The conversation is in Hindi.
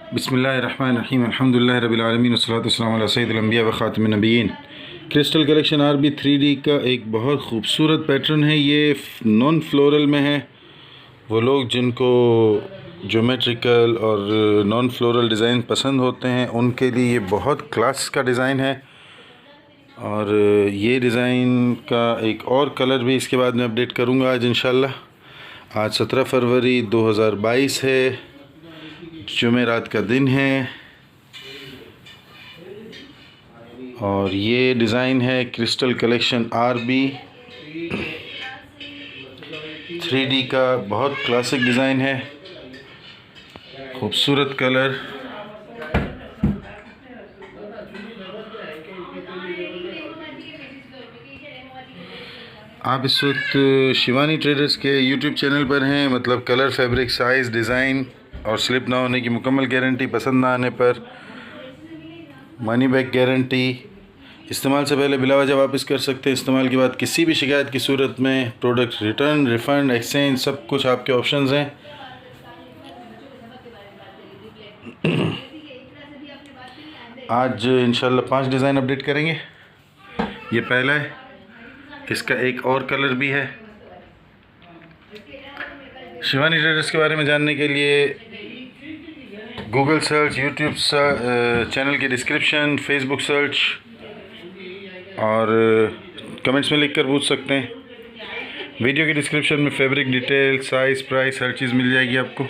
बिस्मिल्लाहिर्रहमानिर्रहीम अल्हम्दुलिल्लाहि रब्बिल आलमीन वस्सलातु वस्सलामु अला सय्यिदिल अंबिया व खातिमिन नबिय्यीन। क्रिस्टल कलेक्शन RB 3D का एक बहुत खूबसूरत पैटर्न है। ये नॉन फ्लोरल में है। वो लोग जिनको ज्योमेट्रिकल और नॉन फ्लोरल डिज़ाइन पसंद होते हैं उनके लिए ये बहुत क्लास का डिज़ाइन है। और ये डिज़ाइन का एक और कलर भी इसके बाद में अपडेट करूँगा आज इंशाल्लाह। आज 17 फरवरी 2022 है, जुमेरात का दिन है। और ये डिज़ाइन है क्रिस्टल कलेक्शन RB 3D का, बहुत क्लासिक डिज़ाइन है, खूबसूरत कलर। आप इस वक्त शिवानी ट्रेडर्स के YouTube चैनल पर हैं। मतलब कलर, फैब्रिक, साइज़, डिज़ाइन और स्लिप ना होने की मुकम्मल गारंटी, पसंद ना आने पर मनी बैक गारंटी। इस्तेमाल से पहले बिला वजह वापस कर सकते हैं। इस्तेमाल के बाद किसी भी शिकायत की सूरत में प्रोडक्ट रिटर्न, रिफ़ंड, एक्सचेंज सब कुछ आपके ऑप्शंस हैं। आज इंशाल्लाह 5 डिज़ाइन अपडेट करेंगे। ये पहला है, इसका एक और कलर भी है। शिवानी ट्रेडर्स के बारे में जानने के लिए गूगल सर्च, यूट्यूब चैनल के डिस्क्रिप्शन, फेसबुक सर्च और कमेंट्स में लिखकर पूछ सकते हैं। वीडियो के डिस्क्रिप्शन में फैब्रिक डिटेल, साइज़, प्राइस, हर चीज़ मिल जाएगी आपको।